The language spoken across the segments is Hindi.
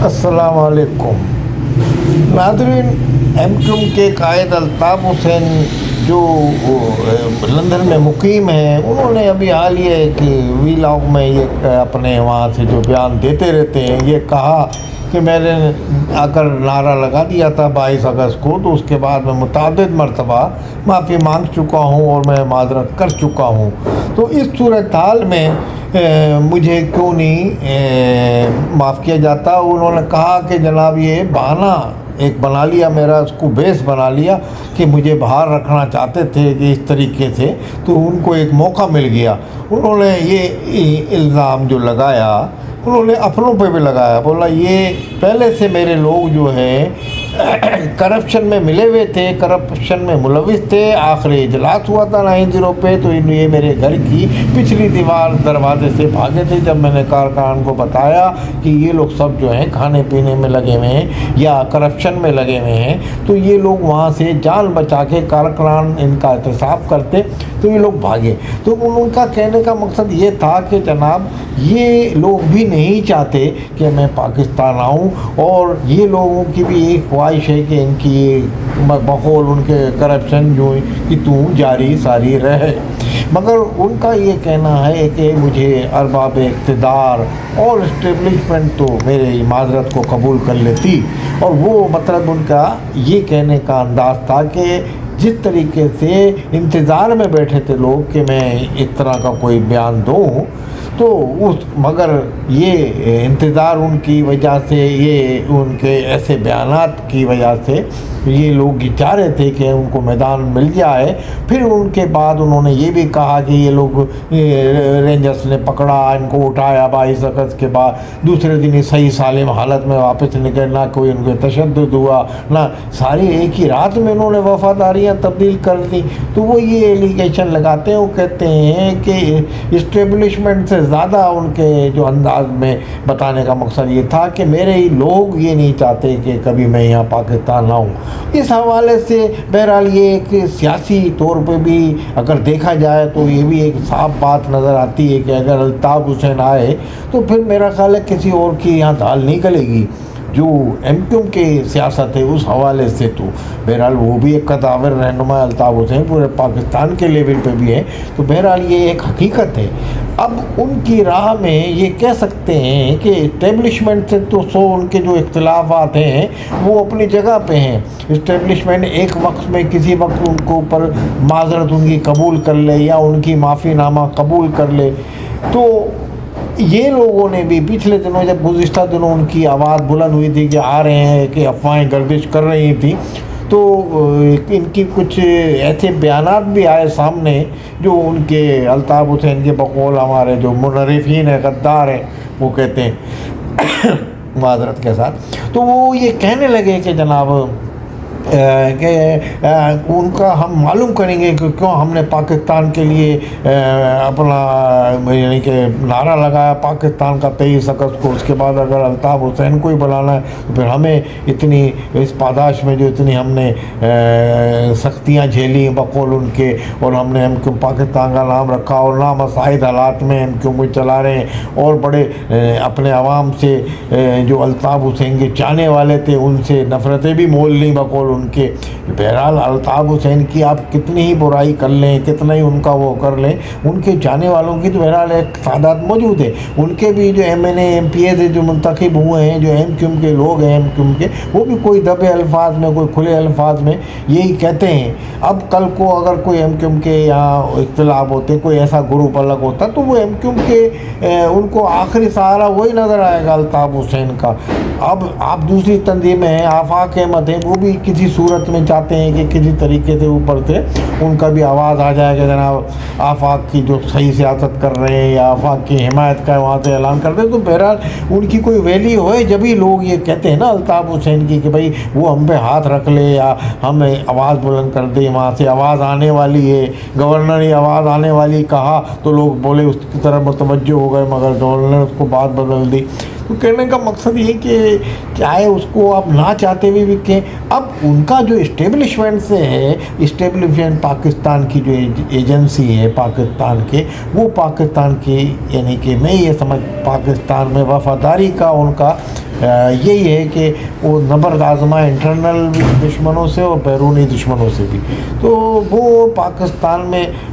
अस्सलाम वालेकुम नाज़रीन। एमक्यूएम के कायद अल्ताफ़ हुसैन जो लंदन में मुकीम हैं, उन्होंने अभी हाल ये कि वीलॉग में ये अपने वहाँ से जो बयान देते रहते हैं, ये कहा कि मैंने अगर नारा लगा दिया था 22 अगस्त को, तो उसके बाद मैं मुतअद्दिद मरतबा माफ़ी मांग चुका हूँ और मैं माजरत कर चुका हूँ। तो इस सूरत हाल में मुझे क्यों नहीं माफ़ किया जाता। उन्होंने कहा कि जनाब ये बहाना एक बना लिया, मेरा उसको बेस बना लिया कि मुझे बाहर रखना चाहते थे कि इस तरीके से, तो उनको एक मौका मिल गया। उन्होंने ये इल्ज़ाम जो लगाया, उन्होंने अपनों पे भी लगाया, बोला ये पहले से मेरे लोग जो हैं करप्शन में मिले हुए थे, करप्शन में मुलविस थे। आखिरी इजलास हुआ था 90 पे, तो ये मेरे घर की पिछली दीवार दरवाजे से भागे थे। जब मैंने कारकुनान को बताया कि ये लोग सब जो हैं खाने पीने में लगे हुए हैं या करप्शन में लगे हुए हैं, तो ये लोग वहाँ से जान बचा के कारकुनान इनका एहतसाब करते, तो ये लोग भागे। तो उनका कहने का मकसद ये था कि जनाब ये लोग भी नहीं चाहते कि मैं पाकिस्तान आऊँ, और ये लोगों की भी एक ख्वाहिश है कि इनकी बकौल उनके करप्शन जो कि तू जारी सारी रहे। मगर उनका ये कहना है कि मुझे अरबाब इक़्तिदार और इस्टेब्लिशमेंट तो मेरे माजरत को कबूल कर लेती, और वो मतलब उनका ये कहने का अंदाज़ था कि जिस तरीके से इंतज़ार में बैठे थे लोग कि मैं इस तरह का कोई बयान दूँ, तो मगर ये इंतज़ार उनकी वजह से, ये उनके ऐसे बयानात की वजह से ये लोग चाह रहे थे कि उनको मैदान मिल जाए। फिर उनके बाद उन्होंने ये भी कहा कि ये लोग रेंजर्स ने पकड़ा, इनको उठाया 22 अगस्त के बाद, दूसरे दिन ही सही सालिम हालत में वापस निकले, ना कोई उनको तशद्दुद हुआ, ना सारी एक ही रात में उन्होंने वफ़ादारियाँ तब्दील कर दी। तो वो ये एलिगेशन लगाते हैं, वो कहते हैं कि इस्टेब्लिशमेंट से ज़्यादा उनके जो अंदाज में बताने का मकसद ये था कि मेरे ही लोग ये नहीं चाहते कि कभी मैं यहाँ पाकिस्तान आऊँ। इस हवाले से बहरहाल ये एक सियासी तौर पे भी अगर देखा जाए तो ये भी एक साफ बात नज़र आती है कि अगर अल्ताफ़ हुसैन आए तो फिर मेरा ख्याल है किसी और की यहाँ दाल नहीं गलेगी। जो एमक्यूएम के सियासत है उस हवाले से तो बहरहाल वो भी एक कदावर रहनुमा अल्ताफ़ हुसैन पूरे पाकिस्तान के लेवल पे भी है, तो बहरहाल ये एक हकीकत है। अब उनकी राह में ये कह सकते हैं कि इस्टेब्लिशमेंट से तो उनके जो इख्तिलाफ़ात हैं वो अपनी जगह पे हैं। इस्टेब्लिशमेंट एक वक्त में किसी वक्त उनको ऊपर माजरत उनकी कबूल कर ले या उनकी माफ़ीनामा कबूल कर ले, तो ये लोगों ने भी पिछले दिनों, जब गुज़िश्ता दिनों उनकी आवाज़ बुलंद हुई थी कि आ रहे हैं, कि अफवाहें गर्दिश कर रही थी, तो इनकी कुछ ऐसे बयानात भी आए सामने जो उनके अल्ताफ़ हुसैन के बकौल हमारे जो मुनर्रिफ़ीन है, गद्दार हैं, वो कहते हैं माजरत के साथ, तो वो ये कहने लगे कि जनाब कि उनका हम मालूम करेंगे कि क्यों हमने पाकिस्तान के लिए अपना यानी कि नारा लगाया पाकिस्तान का 23 अगस्त को। उसके बाद अगर अल्ताफ़ हुसैन को ही बुलाना है तो फिर हमें इतनी इस पादाश में जो इतनी हमने सख्तियाँ झेली बकौल उनके, और हमने एमक्यूएम पाकिस्तान का नाम रखा और नामसाइद हालात में एमक्यूएम को चला रहे हैं, और बड़े अपने आवाम से जो अल्ताफ़ हुसैन के चाहने वाले थे उनसे नफ़रतें भी मोल ली बकौल उनके। बहरहाल अल्ताफ़ हुसैन की आप कितनी ही बुराई कर लें, कितना ही उनका वो कर लें, उनके जाने वालों की तो बहरहाल एक तादाद मौजूद है। उनके भी जो MNA MPA से जो मुंतखब हुए हैं, जो एमक्यूएम के लोग हैं एमक्यूएम के, वो भी कोई दबे अल्फाज में, कोई खुले अल्फाज में यही कहते हैं। अब कल को अगर कोई एमक्यूएम के यहाँ इख्तिलाफ होते, कोई ऐसा ग्रुप अलग होता, तो वो एमक्यूएम के उनको आखिरी सहारा वही नज़र आएगा अल्ताफ़ हुसैन का। अब आप दूसरी तंजीमें हैं, आफाक अहमद हैं, वो भी किसी सूरत में चाहते हैं कि किसी तरीके से ऊपर से उनका भी आवाज़ आ जाएगा, जनाब आफाक की जो सही सियासत कर रहे हैं या आफाक की हिमायत का वहाँ से ऐलान करते हैं। तो बहरहाल उनकी कोई वैल्यू है जब ही लोग ये कहते हैं ना अल्ताफ़ हुसैन की कि भाई वो हम पे हाथ रख ले या हमें आवाज़ बुलंद कर दे, वहाँ से आवाज़ आने वाली है, गवर्नर ही आवाज़ आने वाली कहा तो लोग बोले उसकी तरफ मुतवज्जो हो गए, मगर गवर्नर ने उसको बात बदल दी। तो कहने का मकसद ये कि चाहे उसको आप ना चाहते हुए भी कहें, अब उनका जो इस्टेब्लिशमेंट से है, इस्टेब्लिशमेंट पाकिस्तान की जो एजेंसी है पाकिस्तान के, वो पाकिस्तान की यानी कि मैं ये समझ पाकिस्तान में वफ़ादारी का उनका यही है कि वो नबर्द आजमा इंटरनल दुश्मनों से और बैरूनी दुश्मनों से भी। तो वो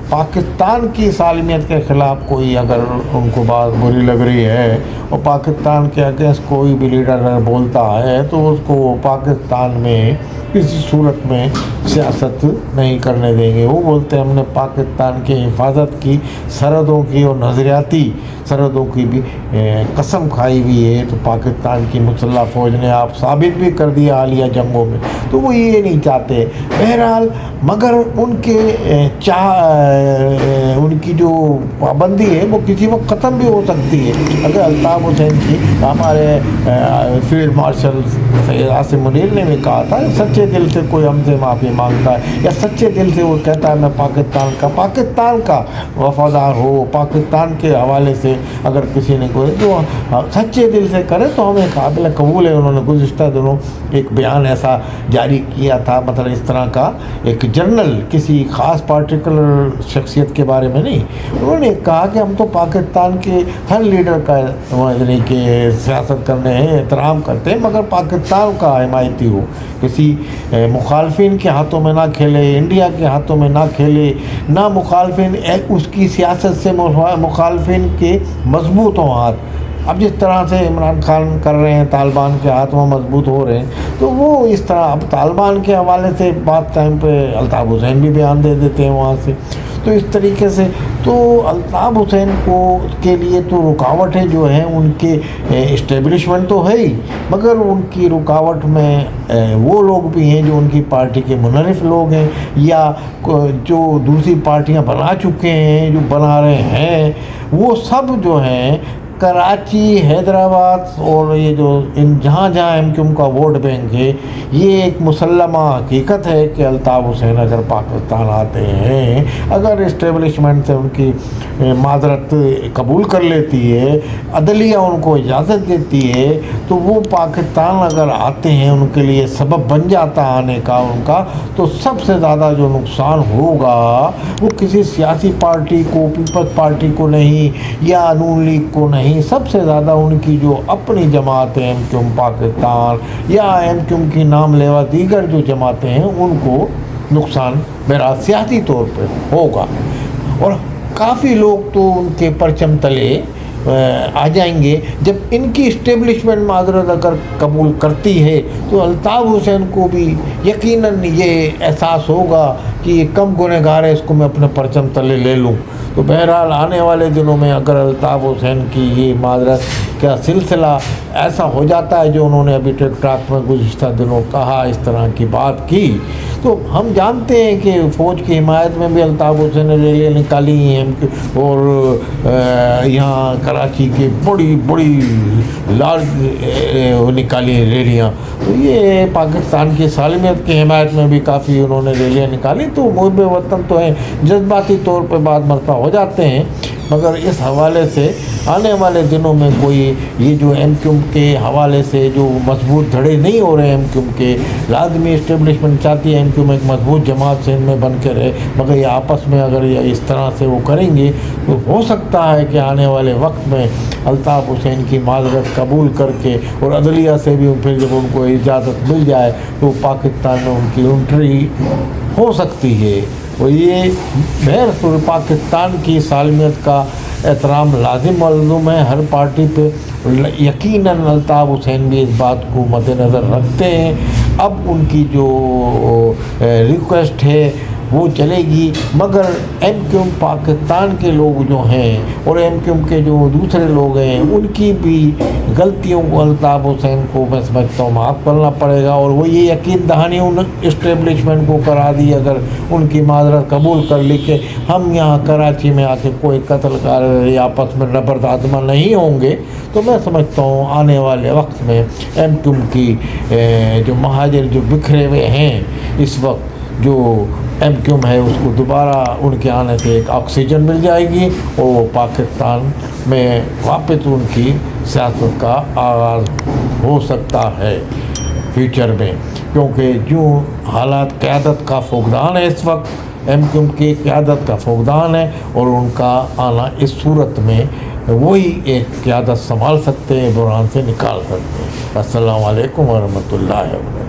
पाकिस्तान की सालमियत के ख़िलाफ़ कोई अगर उनको बात बुरी लग रही है और पाकिस्तान के अगेंस्ट कोई भी लीडर अगर बोलता है तो उसको पाकिस्तान में किसी सूरत में सियासत नहीं करने देंगे। वो बोलते हैं हमने पाकिस्तान की हिफाजत की, सरहदों की और नज़रियाती सरहदों की भी कसम खाई हुई है। तो पाकिस्तान की मुसल्लह फ़ौज ने आप साबित भी कर दिया हालिया जंगों में। तो वो ये नहीं चाहते बहरहाल, मगर उनकी जो पाबंदी है वो किसी वक्त ख़त्म भी हो सकती है। अगर अल्ताफ़ हुसैन की, हमारे फील्ड मार्शल सैयद आसिम मुनीर ने भी कहा था, सच्चे दिल से कोई हमसे माफ़ी मांगता है या सच्चे दिल से वो कहता है मैं पाकिस्तान का वफादार हो, पाकिस्तान के हवाले से अगर किसी ने कोई जो सच्चे दिल से करे तो हमें काबिल कबूल है। उन्होंने गुज़िश्ता दिनों एक बयान ऐसा जारी किया था, मतलब इस तरह का एक जर्नल, किसी ख़ास पार्टिकुलर शख्सियत के बारे में नहीं। उन्होंने कहा कि हम तो पाकिस्तान के हर लीडर का यानी कि सियासत करने हैं एहतराम करते हैं, मगर पाकिस्तान का हिमायती हो, किसी मुखालफिन के हाथों में ना खेले, इंडिया के हाथों में ना खेले, ना मुखालफिन उसकी सियासत से मुखालफिन के मजबूत हों हाथ। अब जिस तरह से इमरान खान कर रहे हैं, तालिबान के हाथ में मजबूत हो रहे हैं, तो वो इस तरह अब तालिबान के हवाले से बात टाइम पे अल्ताफ़ हुसैन भी बयान दे देते हैं वहाँ से। तो इस तरीके से तो अल्ताफ़ हुसैन के लिए तो रुकावटें जो हैं उनके इस्टेब्लिशमेंट तो है ही, मगर उनकी रुकावट में वो लोग भी हैं जो उनकी पार्टी के मुनरिफ लोग हैं या जो दूसरी पार्टियां बना चुके हैं, जो बना रहे हैं, वो सब जो हैं कराची, हैदराबाद और ये जो इन जहाँ एमक्यूएम का वोट बैंक है, ये एक मुसल्लमा हकीकत है कि अल्ताफ़ हुसैन अगर पाकिस्तान आते हैं, अगर इस्टेब्लिशमेंट से उनकी माजरत कबूल कर लेती है, अदलिया उनको इजाज़त देती है, तो वो पाकिस्तान अगर आते हैं उनके लिए सबब बन जाता आने का उनका, तो सबसे ज़्यादा जो नुकसान होगा वो किसी सियासी पार्टी को, पीपल्स पार्टी को नहीं या नून लीग को नहीं, सबसे ज़्यादा उनकी जो अपनी जमातें एमक्यूएम पाकिस्तान या एमक्यूएम की नाम लेवा दीगर जो जमातें हैं उनको नुकसान मेरा सियासी तौर पे होगा। और काफ़ी लोग तो उनके परचम तले आ जाएंगे। जब इनकी इस्टेब्लिशमेंट माजरत अगर कबूल करती है तो अल्ताफ़ हुसैन को भी यकीनन ये एहसास होगा कि ये कम गुनहगार है, इसको मैं अपने परचम तले ले लूँ। तो बहरहाल आने वाले दिनों में अगर अल्ताफ़ हुसैन की ये माजरत का सिलसिला ऐसा हो जाता है जो उन्होंने अभी टिकटॉक में गुज़िश्ता दिनों कहा, इस तरह की बात की, तो हम जानते हैं कि फ़ौज की हिमायत में भी अल्ताफ़ हुसैन ने रैलियाँ निकाली हैं और यहाँ कराची के बड़ी लार्ज निकाली हैं रैलियाँ। तो ये पाकिस्तान की सालमियत की हिमायत में भी काफ़ी उन्होंने रैलियाँ निकाली। तो मुहब्बे वतन तो हैं, जज्बाती तौर पर बात मरता हो जाते हैं, मगर इस हवाले से आने वाले दिनों में कोई ये जो एमक्यूएम के हवाले से जो मजबूत धड़े नहीं हो रहे हैं एमक्यूएम के, लाजमी इस्टेब्लिशमेंट चाहती है एमक्यूएम एक मजबूत जमात से इनमें बन के रहे, मगर ये आपस में अगर ये इस तरह से वो करेंगे तो हो सकता है कि आने वाले वक्त में अल्ताफ़ हुसैन की माजरत कबूल करके और अदलिया से भी फिर जब उनको इजाज़त मिल जाए तो पाकिस्तान में उनकी एंट्री हो सकती है। और ये बहर पाकिस्तान की सालमियत का एहतराम लाजिम मलज़ूम है हर पार्टी पे। यकीनन अल्ताफ़ हुसैन भी इस बात को मद्देनज़र रखते हैं। अब उनकी जो रिक्वेस्ट है वो चलेगी, मगर एमक्यूएम पाकिस्तान के लोग जो हैं और एमक्यूएम के जो दूसरे लोग हैं उनकी भी गलतियों को अल्ताफ़ हुसैन को मैं समझता हूँ माफ़ करना पड़ेगा। और वो ये यकीन दहानी उन इस्टेब्लिशमेंट को करा दी, अगर उनकी माजरत कबूल कर ली कि हम यहाँ कराची में आके कोई कत्लकार या आपस में नबर्द आज़मा नहीं होंगे, तो मैं समझता हूँ आने वाले वक्त में एमक्यूएम की जो महाजिर जो बिखरे हुए हैं इस वक्त, जो एमक्यूएम है उसको दोबारा उनके आने से एक ऑक्सीजन मिल जाएगी और वो पाकिस्तान में वापस उनकी सियासत का आगाज़ हो सकता है फ्यूचर में। क्योंकि जो हालात क़यादत का फुक़दान है इस वक्त, एमक्यूएम की क़यादत का फुक़दान है और उनका आना इस सूरत में वही एक क़यादत संभाल सकते हैं, बुरहान से निकाल सकते हैं। अस्सलामु अलैकुम व रहमतुल्लाहि व बरकातहू।